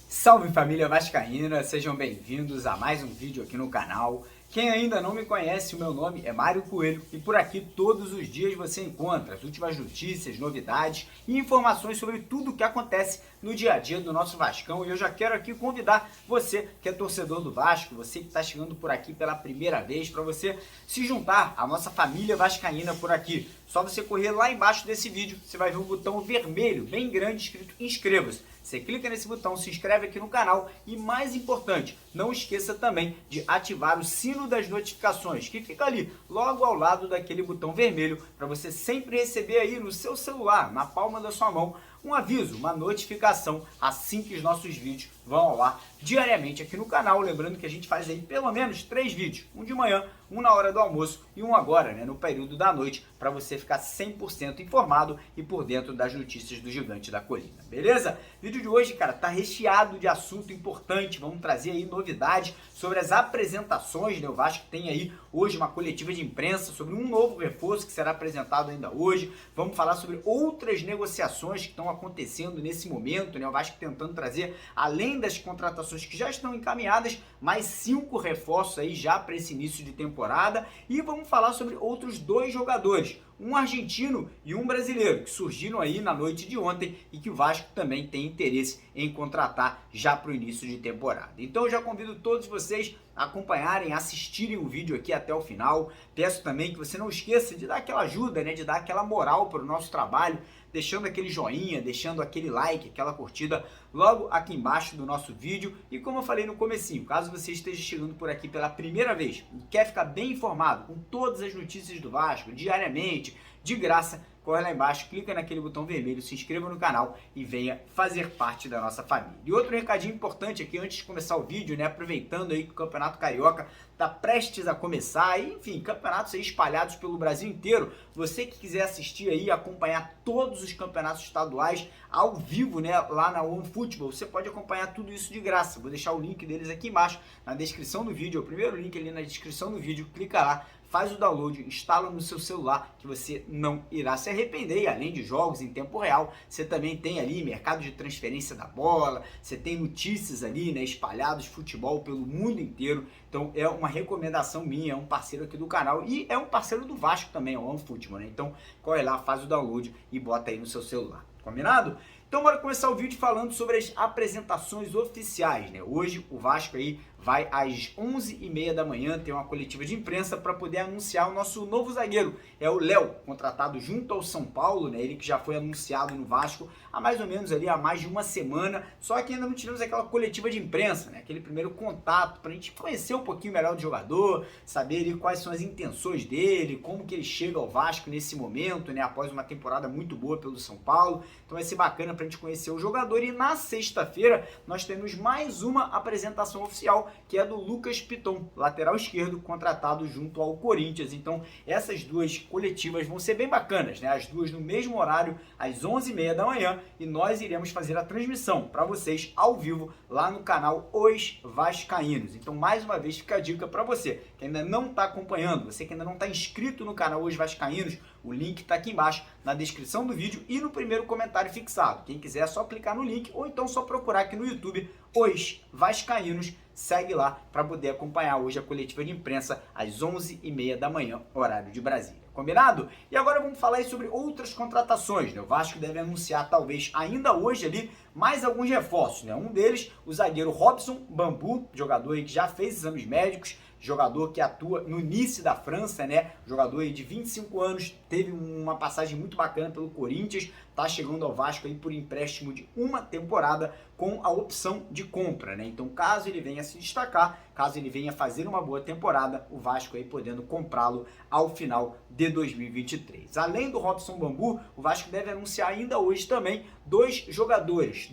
Salve família vascaína, sejam bem-vindos a mais um vídeo aqui no canal. Quem ainda não me conhece, o meu nome é Mário Coelho e por aqui todos os dias você encontra as últimas notícias, novidades e informações sobre tudo o que acontece no dia a dia do nosso Vascão. E eu já quero aqui convidar você que é torcedor do Vasco, você que está chegando por aqui pela primeira vez, para você se juntar à nossa família vascaína por aqui. Só você correr lá embaixo desse vídeo, você vai ver um botão vermelho bem grande escrito inscreva-se. Você clica nesse botão, se inscreve aqui no canal e, mais importante, não esqueça também de ativar o sino das notificações, que fica ali, logo ao lado daquele botão vermelho, para você sempre receber aí no seu celular, na palma da sua mão, um aviso, uma notificação assim que os nossos vídeos vão ao ar diariamente aqui no canal. Lembrando que a gente faz aí pelo menos 3 vídeos, um de manhã, um na hora do almoço e um agora, no período da noite, para você ficar 100% informado e por dentro das notícias do Gigante da Colina, beleza? O vídeo de hoje, cara, tá recheado de assunto importante. Vamos trazer aí novidades sobre as apresentações, O Vasco tem aí hoje uma coletiva de imprensa sobre um novo reforço que será apresentado ainda hoje. Vamos falar sobre outras negociações que estão acontecendo nesse momento, O Vasco tentando trazer, além das contratações que já estão encaminhadas, mais 5 reforços aí já para esse início de temporada. E vamos falar sobre outros 2 jogadores, um argentino e um brasileiro, que surgiram aí na noite de ontem e que o Vasco também tem interesse em contratar já para o início de temporada. Então eu já convido todos vocês a acompanharem, assistirem o vídeo aqui até o final. Peço também que você não esqueça de dar aquela ajuda, de dar aquela moral para o nosso trabalho, deixando aquele joinha, deixando aquele like, aquela curtida logo aqui embaixo do nosso vídeo. E como eu falei no comecinho, caso você esteja chegando por aqui pela primeira vez e quer ficar bem informado com todas as notícias do Vasco, diariamente, de graça, corre lá embaixo, clica naquele botão vermelho, se inscreva no canal e venha fazer parte da nossa família. E outro recadinho importante aqui, antes de começar o vídeo, aproveitando aí que o Campeonato Carioca está prestes a começar, e, enfim, campeonatos aí espalhados pelo Brasil inteiro. Você que quiser assistir aí, acompanhar todos os campeonatos estaduais ao vivo, lá na OneFootball, você pode acompanhar tudo isso de graça. Vou deixar o link deles aqui embaixo na descrição do vídeo, é o primeiro link ali na descrição do vídeo, clica lá, faz o download, instala no seu celular que você não irá se arrepender. E além de jogos em tempo real, você também tem ali mercado de transferência da bola, você tem notícias ali, espalhados de futebol pelo mundo inteiro. Então é uma recomendação minha, é um parceiro aqui do canal e é um parceiro do Vasco também, o OneFootball, Então corre lá, faz o download e bota aí no seu celular. Combinado? Então bora começar o vídeo falando sobre as apresentações oficiais, Hoje o Vasco aí vai às 11h30 da manhã ter uma coletiva de imprensa para poder anunciar o nosso novo zagueiro. É o Léo, contratado junto ao São Paulo, Ele que já foi anunciado no Vasco há mais ou menos ali há mais de uma semana, só que ainda não tivemos aquela coletiva de imprensa, Aquele primeiro contato para a gente conhecer um pouquinho melhor do jogador, saber ali quais são as intenções dele, como que ele chega ao Vasco nesse momento, após uma temporada muito boa pelo São Paulo. Então vai ser bacana para a gente conhecer o jogador. E na sexta-feira nós temos mais uma apresentação oficial, que é do Lucas Piton, lateral esquerdo, contratado junto ao Corinthians. Então essas 2 coletivas vão ser bem bacanas, As 2 no mesmo horário, às 11h30 da manhã, e nós iremos fazer a transmissão para vocês ao vivo lá no canal Os Vascaínos. Então mais uma vez fica a dica para você que ainda não está acompanhando, você que ainda não está inscrito no canal Os Vascaínos, o link está aqui embaixo na descrição do vídeo e no primeiro comentário fixado. Quem quiser é só clicar no link ou então só procurar aqui no YouTube Os Vascaínos. Segue lá para poder acompanhar hoje a coletiva de imprensa às 11h30 da manhã, horário de Brasília. Combinado? E agora vamos falar aí sobre outras contratações, O Vasco deve anunciar talvez ainda hoje ali mais alguns reforços, Um deles, o zagueiro Robson Bambu, jogador aí que já fez exames médicos, jogador que atua no Nice da França, Jogador aí de 25 anos, teve uma passagem muito bacana pelo Corinthians, tá chegando ao Vasco aí por empréstimo de uma temporada com a opção de compra, Então, caso ele venha se destacar, caso ele venha fazer uma boa temporada, o Vasco aí podendo comprá-lo ao final de 2023. Além do Robson Bambu, o Vasco deve anunciar ainda hoje também 2 jogadores,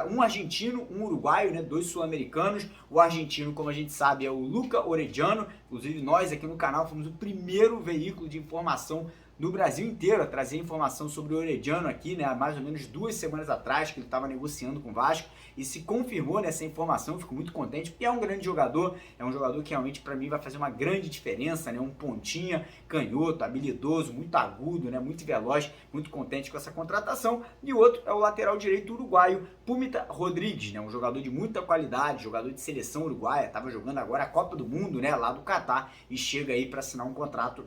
um argentino, um uruguaio, 2 sul-americanos. O argentino, como a gente sabe, é o Luca Orediano. Inclusive nós aqui no canal fomos o primeiro veículo de informação do Brasil inteiro a trazer informação sobre o Orediano aqui, né, há mais ou menos 2 semanas atrás, que ele estava negociando com o Vasco, e se confirmou nessa informação. Fico muito contente, porque é um grande jogador, é um jogador que realmente para mim vai fazer uma grande diferença, né, um pontinha, canhoto, habilidoso, muito agudo, né, muito veloz, muito contente com essa contratação. E o outro é o lateral direito uruguaio, Pumita Rodrigues, né, um jogador de muita qualidade, jogador de seleção uruguaia, estava jogando agora a Copa do Mundo, né, lá do Catar, e chega aí para assinar um contrato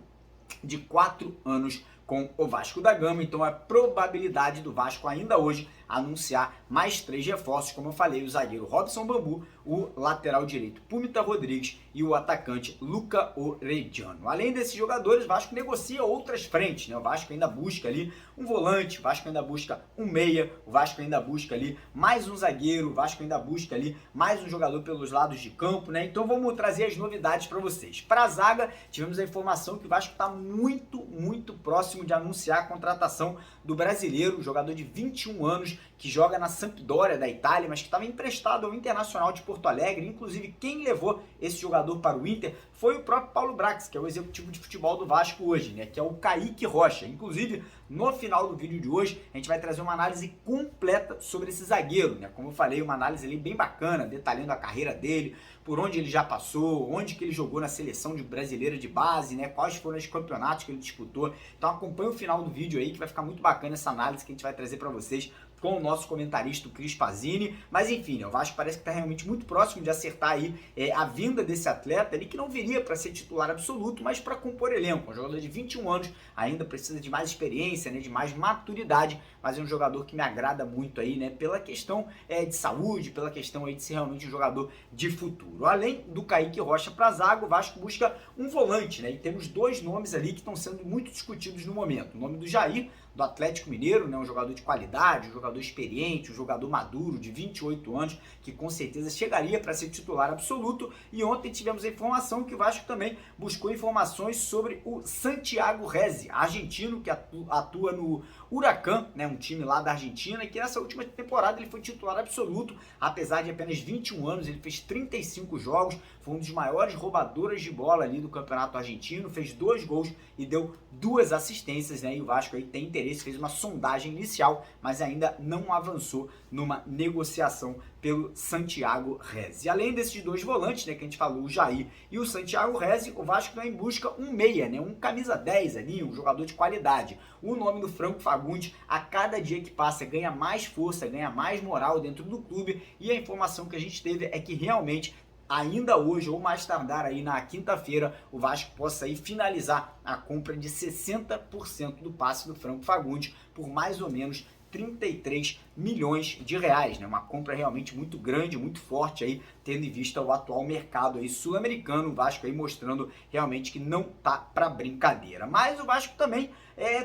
de 4 anos com o Vasco da Gama. Então a probabilidade do Vasco ainda hoje anunciar mais 3 reforços, como eu falei, o zagueiro Robson Bambu, o lateral direito Pumita Rodrigues e o atacante Luca Orediano. Além desses jogadores, o Vasco negocia outras frentes, né? O Vasco ainda busca ali um volante, o Vasco ainda busca um meia, o Vasco ainda busca ali mais um zagueiro, o Vasco ainda busca ali mais um jogador pelos lados de campo, né? Então vamos trazer as novidades para vocês. Para a zaga, tivemos a informação que o Vasco está muito próximo de anunciar a contratação do brasileiro, jogador de 21 anos, que joga na Sampdoria da Itália, mas que estava emprestado ao Internacional de Porto Alegre. Inclusive, quem levou esse jogador para o Inter foi o próprio Paulo Brax, que é o executivo de futebol do Vasco hoje, né? Que é o Kaique Rocha. Inclusive, no final do vídeo de hoje, a gente vai trazer uma análise completa sobre esse zagueiro, né? Como eu falei, uma análise ali bem bacana, detalhando a carreira dele, por onde ele já passou, onde que ele jogou na seleção brasileira de base, né? Quais foram os campeonatos que ele disputou. Então acompanha o final do vídeo aí, que vai ficar muito bacana essa análise que a gente vai trazer para vocês com o nosso comentarista, o Cris Pazini. Mas enfim, né, o Vasco parece que está realmente muito próximo de acertar aí a vinda desse atleta ali, que não viria para ser titular absoluto, mas para compor elenco. Um jogador de 21 anos, ainda precisa de mais experiência, né, de mais maturidade, mas é um jogador que me agrada muito aí, né, pela questão de saúde, pela questão aí de ser realmente um jogador de futuro. Além do Kaique Rocha para a zaga, o Vasco busca um volante, né, e temos 2 nomes ali que estão sendo muito discutidos no momento. O nome do Jair, do Atlético Mineiro, né, um jogador de qualidade, um jogador experiente, um jogador maduro, de 28 anos, que com certeza chegaria para ser titular absoluto. E ontem tivemos a informação que o Vasco também buscou informações sobre o Santiago Rezi, argentino que atua no Huracan, né, um time lá da Argentina, e que nessa última temporada ele foi titular absoluto, apesar de apenas 21 anos, ele fez 35 jogos, foi um dos maiores roubadores de bola ali do campeonato argentino, fez 2 gols e deu 2 assistências, né, e o Vasco aí tem interesse, fez uma sondagem inicial, mas ainda não avançou numa negociação pelo Santiago Rezi. Além desses 2 volantes, né, que a gente falou, o Jair e o Santiago Rezi, o Vasco também busca um meia, né, um camisa 10 ali, um jogador de qualidade. O nome do Franco Fagundes, a cada dia que passa, ganha mais força, ganha mais moral dentro do clube, e a informação que a gente teve é que realmente ainda hoje, ou mais tardar aí na quinta-feira, o Vasco possa aí finalizar a compra de 60% do passe do Franco Fagundes por mais ou menos 33 milhões de reais, né? Uma compra realmente muito grande, muito forte aí, tendo em vista o atual mercado aí sul-americano, o Vasco aí mostrando realmente que não tá para brincadeira. Mas o Vasco também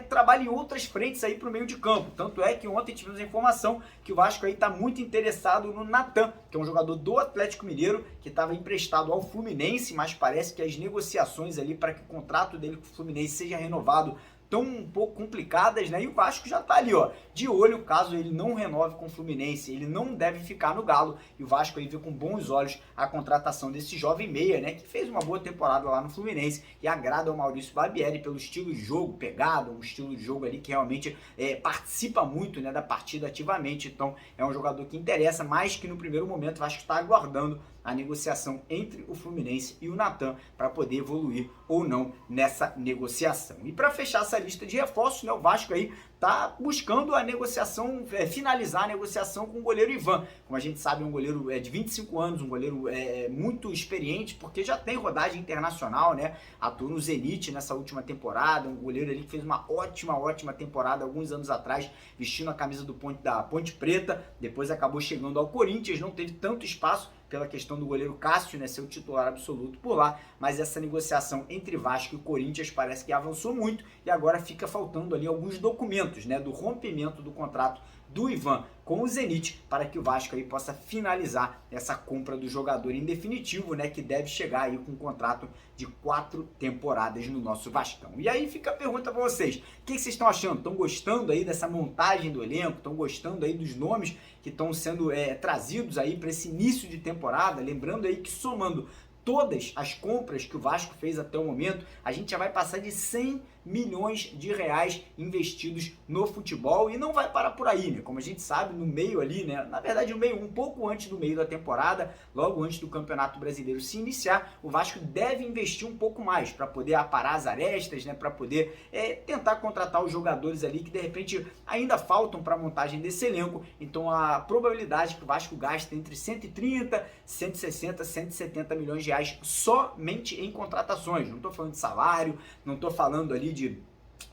trabalha em outras frentes aí para o meio de campo. Tanto é que ontem tivemos a informação que o Vasco aí tá muito interessado no Natan, que é um jogador do Atlético Mineiro, que estava emprestado ao Fluminense, mas parece que as negociações ali para que o contrato dele com o Fluminense seja renovado tão um pouco complicadas, né? E o Vasco já tá ali, ó, de olho, caso ele não renove com o Fluminense, ele não deve ficar no Galo, e o Vasco aí vê com bons olhos a contratação desse jovem meia, né, que fez uma boa temporada lá no Fluminense e agrada ao Maurício Barbieri pelo estilo de jogo, pegado, um estilo de jogo ali que realmente participa muito, né, da partida ativamente. Então é um jogador que interessa, mais que no primeiro momento o Vasco está aguardando a negociação entre o Fluminense e o Natan para poder evoluir ou não nessa negociação. E para fechar essa lista de reforços, né, o Vasco aí está buscando a negociação, finalizar a negociação com o goleiro Ivan. Como a gente sabe, é um goleiro de 25 anos, um goleiro muito experiente, porque já tem rodagem internacional, né? Atuou no Zenit nessa última temporada, um goleiro ali que fez uma ótima temporada alguns anos atrás, vestindo a camisa da Ponte Preta, depois acabou chegando ao Corinthians, não teve tanto espaço pela questão do goleiro Cássio, né, ser o titular absoluto por lá, mas essa negociação entre Vasco e Corinthians parece que avançou muito e agora fica faltando ali alguns documentos, né, do rompimento do contrato do Ivan com o Zenit, para que o Vasco aí possa finalizar essa compra do jogador em definitivo, né, que deve chegar aí com um contrato de 4 temporadas no nosso Vascão. E aí fica a pergunta para vocês, o que vocês estão achando? Estão gostando aí dessa montagem do elenco? Estão gostando aí dos nomes que estão sendo trazidos aí para esse início de temporada? Lembrando aí que somando todas as compras que o Vasco fez até o momento, a gente já vai passar de 100 milhões de reais investidos no futebol e não vai parar por aí, né? Como a gente sabe, no meio ali, né? Na verdade, no meio, um pouco antes do meio da temporada, logo antes do Campeonato Brasileiro se iniciar, o Vasco deve investir um pouco mais para poder aparar as arestas, né? Para poder tentar contratar os jogadores ali que de repente ainda faltam para a montagem desse elenco. Então a probabilidade que o Vasco gaste entre 130, 160, 170 milhões de reais somente em contratações. Não estou falando de salário, não estou falando ali de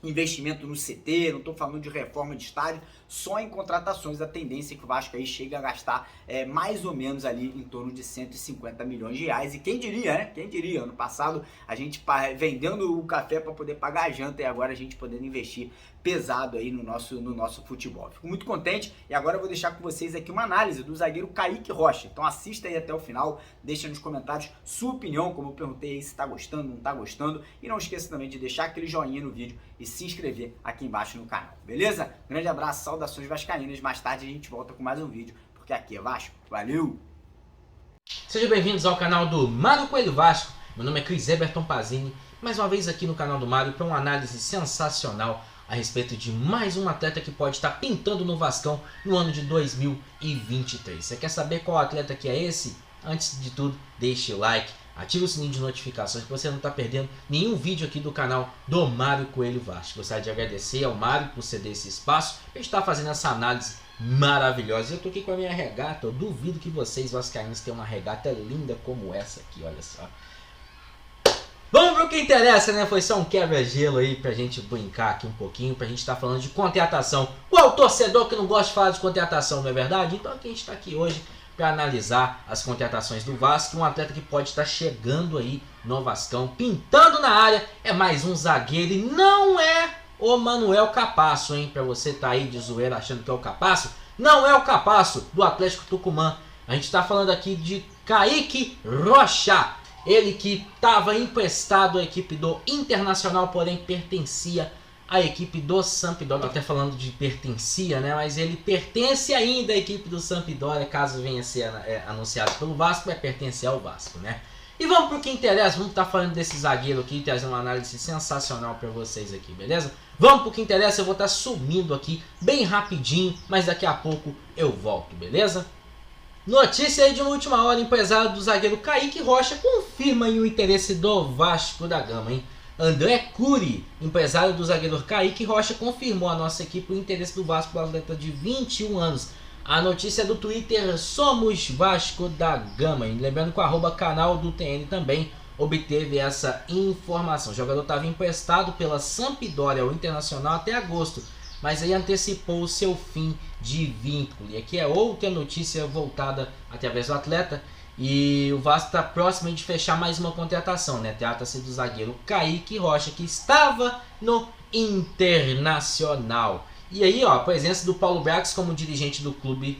investimento no CT, não estou falando de reforma de estádio, só em contratações. A tendência é que o Vasco aí chegue a gastar mais ou menos ali em torno de 150 milhões de reais. E quem diria, né? Quem diria? Ano passado a gente vendendo o café para poder pagar a janta e agora a gente podendo investir pesado aí no nosso futebol. Fico muito contente e agora eu vou deixar com vocês aqui uma análise do zagueiro Kaique Rocha. Então assista aí até o final, deixa nos comentários sua opinião, como eu perguntei aí, se tá gostando, não tá gostando, e não esqueça também de deixar aquele joinha no vídeo e se inscrever aqui embaixo no canal, beleza? Grande abraço, saudações vascaínas, mais tarde a gente volta com mais um vídeo, porque aqui é Vasco, valeu! Sejam bem-vindos ao canal do Mário Coelho Vasco. Meu nome é Cris Eberton Pazini, mais uma vez aqui no canal do Mário para uma análise sensacional a respeito de mais um atleta que pode estar pintando no Vascão no ano de 2023. Você quer saber qual atleta que é esse? Antes de tudo, deixe o like, ative o sininho de notificações para você não estar perdendo nenhum vídeo aqui do canal do Mário Coelho Vasco. Gostaria de agradecer ao Mário por ceder esse espaço para estar fazendo essa análise maravilhosa. Eu tô aqui com a minha regata, eu duvido que vocês vascaínos tenham uma regata linda como essa aqui, olha só. Vamos pro que interessa, né? Foi só um quebra-gelo aí pra gente brincar aqui um pouquinho, pra gente estar falando de contratação. Qual torcedor que não gosta de falar de contratação, não é verdade? Então aqui a gente tá aqui hoje para analisar as contratações do Vasco. Um atleta que pode estar chegando aí no Vascão, pintando na área, é mais um zagueiro e não é o Manuel Capasso, hein? Pra você tá aí de zoeira achando que é o Capasso, não é o Capasso do Atlético Tucumã. A gente tá falando aqui de Kaique Rocha. Ele que estava emprestado à equipe do Internacional, porém pertencia à equipe do Sampdoria. Até falando de pertencia, né? Mas ele pertence ainda à equipe do Sampdoria, caso venha a ser anunciado pelo Vasco, vai pertencer ao Vasco, né? E vamos para o que interessa, vamos estar falando desse zagueiro aqui, trazer uma análise sensacional para vocês aqui, beleza? Vamos para o que interessa, eu vou estar sumindo aqui bem rapidinho, mas daqui a pouco eu volto, beleza? Notícia aí de última hora, empresário do zagueiro Kaique Rocha confirma aí o interesse do Vasco da Gama, hein? André Cury, empresário do zagueiro Kaique Rocha, confirmou à nossa equipe o interesse do Vasco pelo atleta de 21 anos. A notícia é do Twitter Somos Vasco da Gama, hein? Lembrando que o @canal do TN também obteve essa informação. O jogador estava emprestado pela Sampdoria ao Internacional até agosto, mas aí antecipou o seu fim de vínculo. E aqui é outra notícia voltada através do atleta. E o Vasco está próximo de fechar mais uma contratação, né? Trata-se do zagueiro Kaique Rocha, que estava no Internacional. E aí, ó, a presença do Paulo Brax como dirigente do clube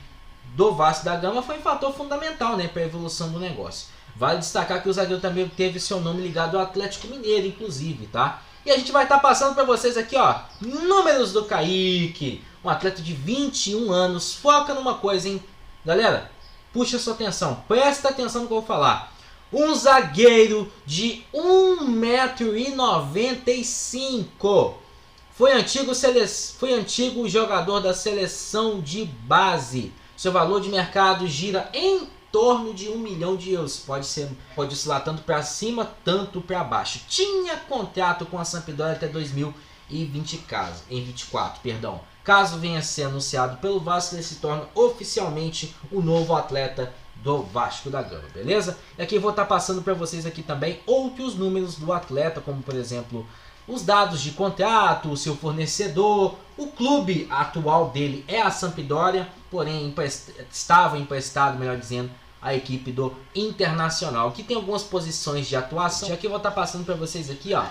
do Vasco da Gama foi um fator fundamental, né, para a evolução do negócio. Vale destacar que o zagueiro também teve seu nome ligado ao Atlético Mineiro, inclusive, tá? E a gente vai estar passando para vocês aqui, ó, números do Kaique. Um atleta de 21 anos. Foca numa coisa, hein? Galera, puxa sua atenção. Presta atenção no que eu vou falar. Um zagueiro de 1,95 m. Foi antigo jogador da seleção de base. Seu valor de mercado gira em torno de 1 milhão de euros. Pode oscilar tanto para cima, tanto para baixo. Tinha contrato com a Sampdoria até 2024, perdão. Caso venha a ser anunciado pelo Vasco, ele se torna oficialmente o novo atleta do Vasco da Gama, beleza? E aqui eu vou estar passando para vocês aqui também outros números do atleta, como por exemplo os dados de contrato, o seu fornecedor. O clube atual dele é a Sampdoria, porém estava emprestado, melhor dizendo, à equipe do Internacional, que tem algumas posições de atuação. E aqui eu vou estar passando para vocês aqui, ó,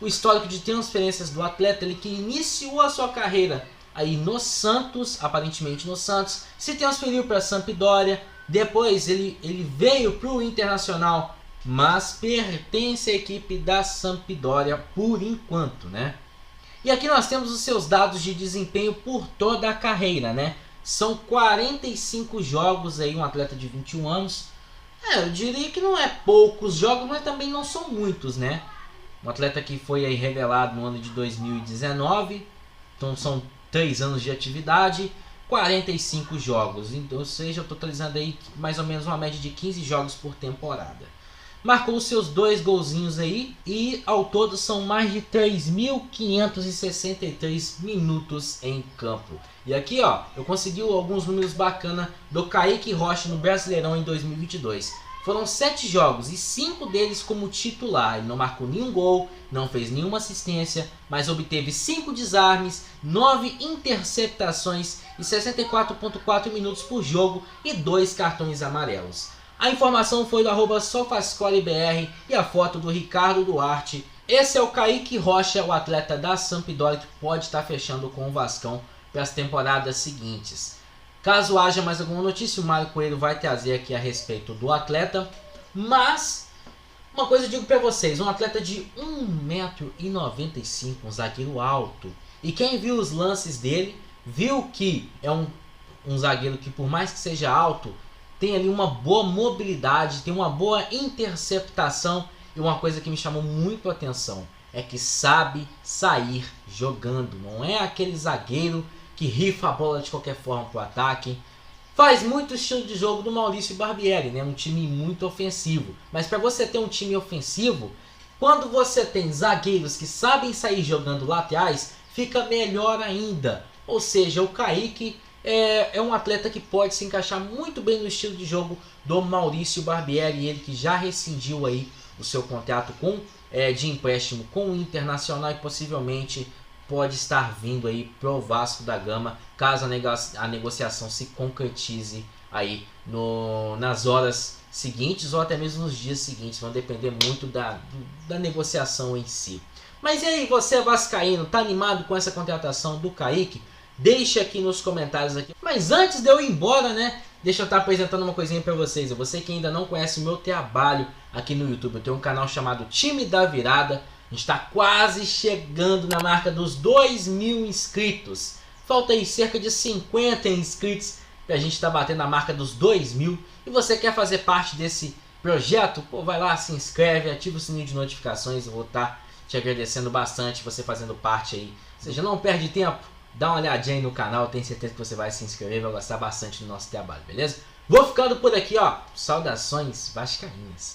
o histórico de transferências do atleta. Ele que iniciou a sua carreira aí no Santos, aparentemente no Santos, se transferiu para a Sampdoria, depois ele veio para o Internacional, mas pertence à equipe da Sampdoria por enquanto, né? E aqui nós temos os seus dados de desempenho por toda a carreira, né? São 45 jogos aí, um atleta de 21 anos. Eu diria que não é poucos jogos, mas também não são muitos, né? Um atleta que foi aí revelado no ano de 2019. Então são 3 anos de atividade, 45 jogos. Então, ou seja, totalizando aí mais ou menos uma média de 15 jogos por temporada. Marcou os seus 2 golzinhos aí e ao todo são mais de 3.563 minutos em campo. E aqui ó, eu consegui alguns números bacanas do Kaique Rocha no Brasileirão em 2022. Foram 7 jogos e 5 deles como titular. Ele não marcou nenhum gol, não fez nenhuma assistência, mas obteve 5 desarmes, 9 interceptações e 64,4 minutos por jogo e 2 cartões amarelos. A informação foi do @SofaScoreBR e a foto do Ricardo Duarte. Esse é o Kaique Rocha, o atleta da Sampdoria que pode estar fechando com o Vascão para as temporadas seguintes. Caso haja mais alguma notícia, o Mário Coelho vai trazer aqui a respeito do atleta. Mas, uma coisa eu digo para vocês, um atleta de 1,95 m, um zagueiro alto. E quem viu os lances dele, viu que é um zagueiro que por mais que seja alto, tem ali uma boa mobilidade, tem uma boa interceptação. E uma coisa que me chamou muito a atenção é que sabe sair jogando. Não é aquele zagueiro que rifa a bola de qualquer forma para o ataque. Faz muito estilo de jogo do Maurício Barbieri, né? Um time muito ofensivo. Mas para você ter um time ofensivo, quando você tem zagueiros que sabem sair jogando laterais, fica melhor ainda. Ou seja, o Kaique é um atleta que pode se encaixar muito bem no estilo de jogo do Maurício Barbieri. Ele que já rescindiu aí o seu contrato de empréstimo com o Internacional e possivelmente pode estar vindo aí pro Vasco da Gama, caso a negociação se concretize aí nas horas seguintes ou até mesmo nos dias seguintes. Vão depender muito da negociação em si. Mas e aí, você vascaíno, tá animado com essa contratação do Kaique? Deixa aqui nos comentários aqui. Mas antes de eu ir embora, né, deixa eu estar apresentando uma coisinha para vocês. Você que ainda não conhece o meu trabalho aqui no YouTube, eu tenho um canal chamado Time da Virada. A gente está quase chegando na marca dos 2.000 inscritos. Falta aí cerca de 50 inscritos para a gente estar batendo a marca dos 2.000. E você quer fazer parte desse projeto? Pô, vai lá, se inscreve, ativa o sininho de notificações. Eu vou estar te agradecendo bastante você fazendo parte aí. Ou seja, não perde tempo, dá uma olhadinha aí no canal. Tenho certeza que você vai se inscrever, vai gostar bastante do nosso trabalho, beleza? Vou ficando por aqui, ó. Saudações vascaínas.